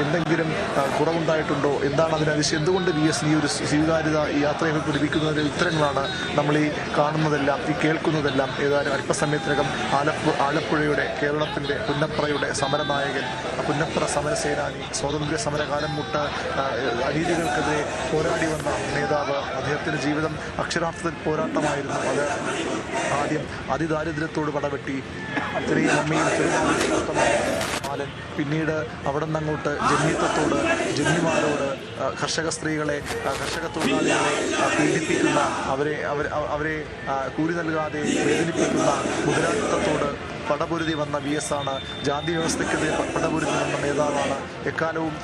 എന്തെങ്കിലും കുറവുണ്ടായിട്ടുണ്ടോ, എന്താണ് എന്തുകൊണ്ട് VS ഈ ഒരു സ്വീകാര്യത ഈ യാത്രയെ ലഭിക്കുന്നതിൻ്റെ ഉത്തരങ്ങളാണ് നമ്മൾ ഈ കാണുന്നതെല്ലാം, ഈ കേൾക്കുന്നതെല്ലാം. ഏതായാലും അല്പസമയത്തിനകം ആലപ്പുഴയുടെ കേരളത്തിൻ്റെ പുന്നപ്രയുടെ സമരനായകൻ, പുന്നപ്ര സമരസേനാനി, സ്വാതന്ത്ര്യ സമരകാലം മുട്ട് അനീതികൾക്കെതിരെ പോരാടി വന്ന നേതാവ്. അദ്ദേഹത്തിൻ്റെ ജീവിതം അക്ഷരാർത്ഥത്തിൽ പോരാട്ടമായിരുന്നു. അത് ആദ്യം അതിദാരിദ്ര്യത്തോട് പടവെട്ടി അച്ഛനെയും അമ്മയും ബാലൻ, പിന്നീട് അവിടെ നിന്നങ്ങോട്ട് ജന്മിത്വത്തോട്, ജന്മിമാരോട്, കർഷക സ്ത്രീകളെ, കർഷക തൊഴിലാളികളെ പീഡിപ്പിക്കുന്ന, അവരെ കൂലി നൽകാതെ വേദനിപ്പിക്കുന്ന മുതലാളിത്തത്തോട് പടപൊരുതി വന്ന VS ആണ്. ജാതി വ്യവസ്ഥയ്ക്കെതിരെ പടപൊരുതി വന്ന നേതാവാണ്. എക്കാലവും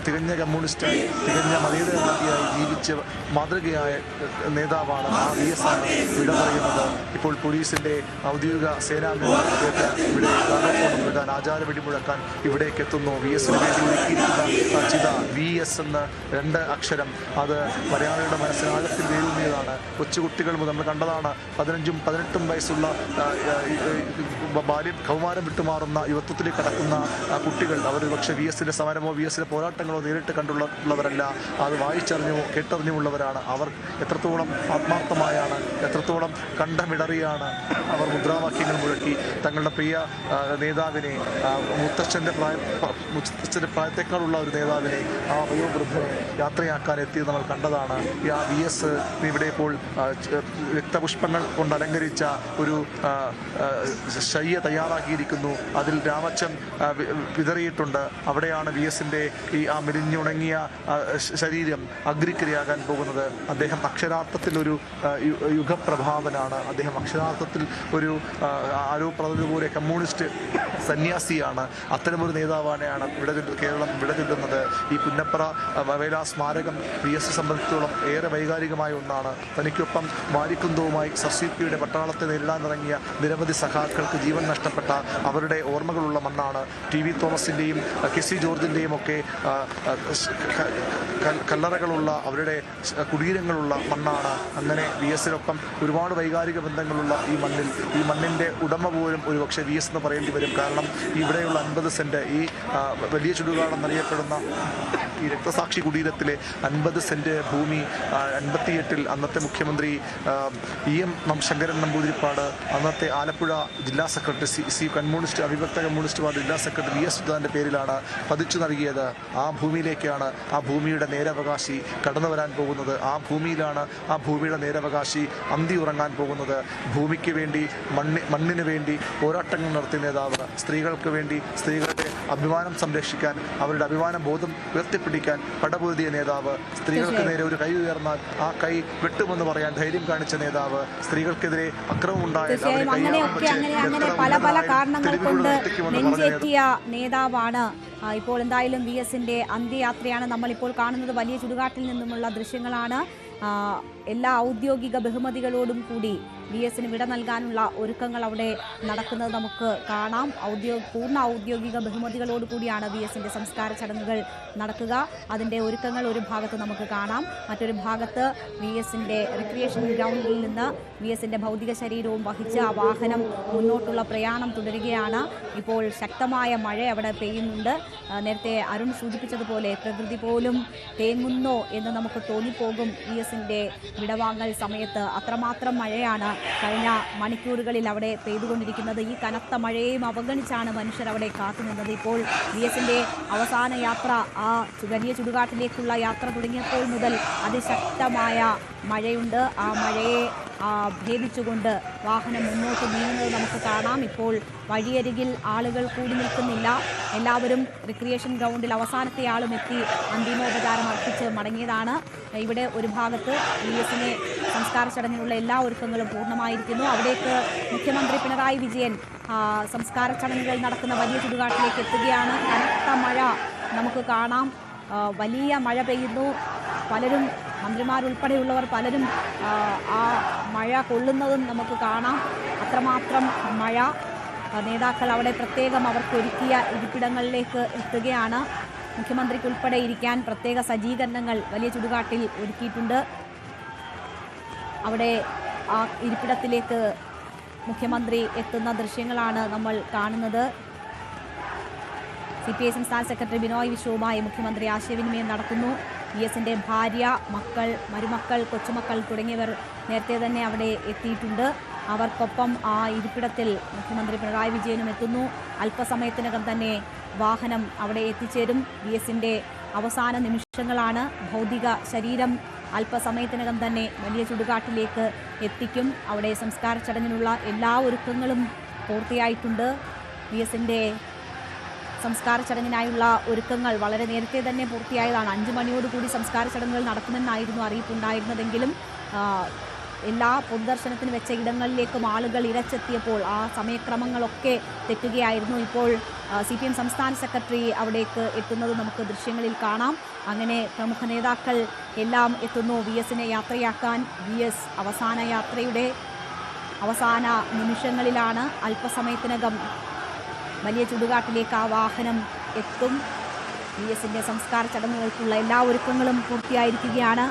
തികഞ്ഞ കമ്മ്യൂണിസ്റ്റായി, തികഞ്ഞ മതേതരവാദിയായി ജീവിച്ച മാതൃകയായ നേതാവാണ്. ആ VS ആണ് വിട പറയുന്നത്. ഇപ്പോൾ പോലീസിൻ്റെ ഔദ്യോഗിക സേനാംഗങ്ങൾ അദ്ദേഹത്തെ ഇവിടെ ഗാനോത്സവം നൽകാൻ, ആചാര വെടിമുഴക്കാൻ ഇവിടേക്ക് എത്തുന്നു. VSന് വേണ്ടി ഒരുക്കിയിരിക്കുന്ന ചിത VS എന്ന് 2 അക്ഷരം, അത് മലയാളികളുടെ മനസ്സിനാഴത്തിൽ വേരൂന്നിയതാണ്. കൊച്ചുകുട്ടികൾ മുതൽ നമ്മൾ കണ്ടതാണ്. 15ഉം 18ഉം വയസ്സുള്ള ബാല്യം കൗമാരം വിട്ടുമാറുന്ന യുവത്വത്തിലേക്ക് കടക്കുന്ന കുട്ടികൾ, അവർ പക്ഷേ VSന്റെ സമരമോ VSന്റെ പോരാട്ടങ്ങളോ നേരിട്ട് കണ്ടുള്ളവരല്ല, അത് വായിച്ചറിഞ്ഞോ കേട്ടറിഞ്ഞുമുള്ളവരാണ്. അവർ എത്രത്തോളം ആത്മാർത്ഥമായാണ്, എത്രത്തോളം കണ്ടമിടറിയാണ് അവർ മുദ്രാവാക്യങ്ങൾ മുഴക്കി തങ്ങളുടെ പ്രിയ നേതാവിനെ, മുത്തച്ഛൻ്റെ പ്രായത്തേക്കാളുള്ള ഒരു നേതാവിനെ, ആ വയോവൃദ്ധനെ യാത്രയാക്കാൻ എത്തിയത് നമ്മൾ കണ്ടതാണ്. ആ VS ഇവിടെ ഇപ്പോൾ രക്തപുഷ്പങ്ങൾ കൊണ്ട് അലങ്കരിച്ച ഒരു ശയ്യ തയ്യാറാക്കിയിരിക്കുന്നു. അതിൽ രാമച്ചൻ വിതറിയിട്ടുണ്ട്. അവിടെയാണ് VSന്റെ ആ മെലിഞ്ഞുണങ്ങിയ ശരീരം അഗ്നിക്കിരയാകാൻ പോകുന്നത്. അദ്ദേഹം അക്ഷരാർത്ഥത്തിൽ ഒരു യുഗപ്രഭാവനാണ്. അദ്ദേഹം അക്ഷരാർത്ഥത്തിൽ ഒരു ആരോപണതുപോലെ കമ്മ്യൂണിസ്റ്റ് സന്യാസിയാണ്. അത്തരമൊരു നേതാവാണ് കേരളം വിട ചൊല്ലുന്നത്. ഈ പുന്നപ്ര വവേല സ്മാരകം VS സംബന്ധിച്ചിടത്തോളം ഏറെ വൈകാരികമായ ഒന്നാണ്. തനിക്കൊപ്പം വാരിക്കുന്തവുമായി SRCPയുടെ പട്ടാളത്തെ നേരിടാനിറങ്ങിയ നിരവധി സഖാക്കൾക്ക് ജീവൻ നഷ്ടപ്പെട്ട അവരുടെ ഓർമ്മകളുള്ള മണ്ണാണ്. TV തോമസിൻ്റെയും KC ജോർജിൻ്റെയും ഒക്കെ കല്ലറകളുള്ള, അവരുടെ കുടീരങ്ങളുള്ള മണ്ണാണ്. അങ്ങനെ VSനൊപ്പം ഒരുപാട് വൈകാരിക ബന്ധങ്ങളുള്ള ഈ മണ്ണിൻ്റെ ഉടമ പോലും ഒരുപക്ഷെ VS എന്ന് പറയേണ്ടി വരും. കാരണം ഇവിടെയുള്ള 50 സെൻറ്റ്, ഈ വലിയ ചുടുകാടെന്നറിയപ്പെടുന്ന ഈ രക്തസാക്ഷി കുടീരത്തിലെ 50 സെൻറ്റ് ഭൂമി 58-ൽ അന്നത്തെ മുഖ്യമന്ത്രി EM ശങ്കരൻ നമ്പൂതിരിപ്പാട്, അന്നത്തെ ആലപ്പുഴ ജില്ലാ സെക്രട്ടറി കമ്മ്യൂണിസ്റ്റ് അവിഭക്ത കമ്മ്യൂണിസ്റ്റ് പാർട്ടി ജില്ലാ സെക്രട്ടറി VS സുധാകരൻ്റെ പേരിലാണ് പതിച്ചു നൽകിയത്. ആ ഭൂമിയിലേക്കാണ് ആ ഭൂമിയുടെ നേരവകാശി കടന്നു വരാൻ പോകുന്നത്. ആ ഭൂമിയിലാണ് ആ ഭൂമിയുടെ നേരവകാശി അന്തി ഉറങ്ങാൻ പോകുന്നത്. ഭൂമിക്ക് വേണ്ടി, മണ്ണിന് വേണ്ടി പോരാട്ടങ്ങൾ നടത്തിയ നേതാവ്, സ്ത്രീകൾക്ക് വേണ്ടി, സ്ത്രീകളുടെ അഭിമാനം സംരക്ഷിക്കാൻ, അവരുടെ അഭിമാന ബോധം ഉയർത്തിപ്പിടിക്കാൻ പടപൊരുതിയ നേതാവ്, സ്ത്രീകൾക്ക് നേരെ ഒരു കൈ ഉയർന്നാൽ ആ കൈ വെട്ടുമെന്ന് പറയാൻ ധൈര്യം കാണിച്ച നേതാവ്, സ്ത്രീകൾക്കെതിരെ അക്രമം ഉണ്ടായാൽ പല പല കാരണങ്ങൾ കൊണ്ട് നെഞ്ചേറ്റിയ നേതാവാണ്. ഇപ്പോൾ എന്തായാലും VSന്റെ അന്ത്യയാത്രയാണ് നമ്മളിപ്പോൾ കാണുന്നത്. വലിയ ചുടുകാട്ടിൽ നിന്നുമുള്ള ദൃശ്യങ്ങളാണ്. എല്ലാ ഔദ്യോഗിക ബഹുമതികളോടും കൂടി VSന് വിട നൽകാനുള്ള ഒരുക്കങ്ങൾ അവിടെ നടക്കുന്നത് നമുക്ക് കാണാം. പൂർണ്ണ ഔദ്യോഗിക ബഹുമതികളോട് കൂടിയാണ് VSന്റെ സംസ്കാര ചടങ്ങുകൾ നടക്കുക. അതിൻ്റെ ഒരുക്കങ്ങൾ ഒരു ഭാഗത്ത് നമുക്ക് കാണാം. മറ്റൊരു ഭാഗത്ത് VSന്റെ റിക്രിയേഷൻ ഗ്രൗണ്ടിൽ നിന്ന് VSന്റെ ഭൗതിക ശരീരവും വഹിച്ച് ആ വാഹനം മുന്നോട്ടുള്ള പ്രയാണം തുടരുകയാണ്. ഇപ്പോൾ ശക്തമായ മഴ അവിടെ പെയ്യുന്നുണ്ട്. നേരത്തെ അരുൺ സൂചിപ്പിച്ചതുപോലെ പ്രകൃതി പോലും തേങ്ങുന്നോ എന്ന് നമുക്ക് തോന്നിപ്പോകും VSന്റെ വിടവാങ്ങൽ സമയത്ത്. അത്രമാത്രം മഴയാണ് കഴിഞ്ഞ മണിക്കൂറുകളിൽ അവിടെ പെയ്തുകൊണ്ടിരിക്കുന്നത്. ഈ കനത്ത മഴയെയും അവഗണിച്ചാണ് മനുഷ്യർ അവിടെ കാത്തുനിന്നത്. ഇപ്പോൾ VSന്റെ അവസാന യാത്ര, ആ വലിയ ചുടുകാട്ടിലേക്കുള്ള യാത്ര തുടങ്ങിയപ്പോൾ മുതൽ അതിശക്തമായ മഴയുണ്ട്. ആ മഴയെ ഭേദിച്ചുകൊണ്ട് വാഹനം മുന്നോട്ട് നീങ്ങുന്നത് നമുക്ക് കാണാം. ഇപ്പോൾ വഴിയരികിൽ ആളുകൾ കൂടി നിൽക്കുന്നില്ല. എല്ലാവരും റിക്രിയേഷൻ ഗ്രൗണ്ടിൽ അവസാനത്തെ ആളും എത്തി അന്തിമോപചാരം അർപ്പിച്ച് മടങ്ങിയതാണ്. ഇവിടെ ഒരു ഭാഗത്ത് VSനെ സംസ്കാര ചടങ്ങിനുള്ള എല്ലാ ഒരുക്കങ്ങളും പൂർണ്ണമായിരിക്കുന്നു. അവിടേക്ക് മുഖ്യമന്ത്രി പിണറായി വിജയൻ സംസ്കാര ചടങ്ങുകൾ നടക്കുന്ന വലിയ ചുടുകാട്ടിലേക്ക് എത്തുകയാണ്. കനത്ത മഴ നമുക്ക് കാണാം. വലിയ മഴ പെയ്യുന്നു. പലരും, മന്ത്രിമാരുൾപ്പെടെയുള്ളവർ പലരും ആ മഴ കൊള്ളുന്നതും നമുക്ക് കാണാം. അത്രമാത്രം മഴ. നേതാക്കൾ അവിടെ പ്രത്യേകം അവർക്ക് ഒരുക്കിയ ഇരിപ്പിടങ്ങളിലേക്ക് എത്തുകയാണ്. മുഖ്യമന്ത്രിക്കുൾപ്പെടെ ഇരിക്കാൻ പ്രത്യേക സജ്ജീകരണങ്ങൾ വലിയ ചുടുകാട്ടിൽ ഒരുക്കിയിട്ടുണ്ട്. അവിടെ ആ ഇരിപ്പിടത്തിലേക്ക് മുഖ്യമന്ത്രി എത്തുന്ന ദൃശ്യങ്ങളാണ് നമ്മൾ കാണുന്നത്. CPI സംസ്ഥാന സെക്രട്ടറി ബിനോയ് വിശ്വവുമായി മുഖ്യമന്ത്രി ആശയവിനിമയം നടത്തുന്നു. VS-ന്റെ ഭാര്യ, മക്കൾ, മരുമക്കൾ, കൊച്ചുമക്കൾ തുടങ്ങിയവർ നേരത്തെ തന്നെ അവിടെ എത്തിയിട്ടുണ്ട്. അവർക്കൊപ്പം ആ ഇരിപ്പിടത്തിൽ മുഖ്യമന്ത്രി പിണറായി വിജയനും എത്തുന്നു. അല്പസമയത്തിനകം തന്നെ വാഹനം അവിടെ എത്തിച്ചേരും. VS-ന്റെ അവസാന നിമിഷങ്ങളാണ്. ഭൗതിക ശരീരം അല്പസമയത്തിനകം തന്നെ വലിയ ചുടുകാട്ടിലേക്ക് എത്തിക്കും. അവിടെ സംസ്കാര ചടങ്ങിനുള്ള എല്ലാ ഒരുക്കങ്ങളും പൂർത്തിയായിട്ടുണ്ട്. VS-ന്റെ സംസ്കാര ചടങ്ങിനായുള്ള ഒരുക്കങ്ങൾ വളരെ നേരത്തെ തന്നെ പൂർത്തിയായതാണ്. 5 മണിയോടുകൂടി സംസ്കാര ചടങ്ങുകൾ നടക്കുമെന്നായിരുന്നു അറിയിപ്പുണ്ടായിരുന്നതെങ്കിലും എല്ലാ പൊതുദർശനത്തിന് വെച്ച ഇടങ്ങളിലേക്കും ആളുകൾ ഇരച്ചെത്തിയപ്പോൾ ആ സമയക്രമങ്ങളൊക്കെ തെറ്റുകയായിരുന്നു. ഇപ്പോൾ CPM സംസ്ഥാന സെക്രട്ടറി അവിടേക്ക് എത്തുന്നത് നമുക്ക് ദൃശ്യങ്ങളിൽ കാണാം. അങ്ങനെ പ്രമുഖ നേതാക്കൾ എല്ലാം എത്തുന്നു VS-നെ യാത്രയാക്കാൻ. VS അവസാന യാത്രയുടെ അവസാന നിമിഷങ്ങളിലാണ്. അല്പസമയത്തിനകം വലിയ ചുടുകാട്ടിലേക്ക് ആ വാഹനം എത്തും. VS-ന്റെ സംസ്കാര ചടങ്ങുകൾക്കുള്ള എല്ലാ ഒരുക്കങ്ങളും പൂർത്തിയായിരിക്കുകയാണ്.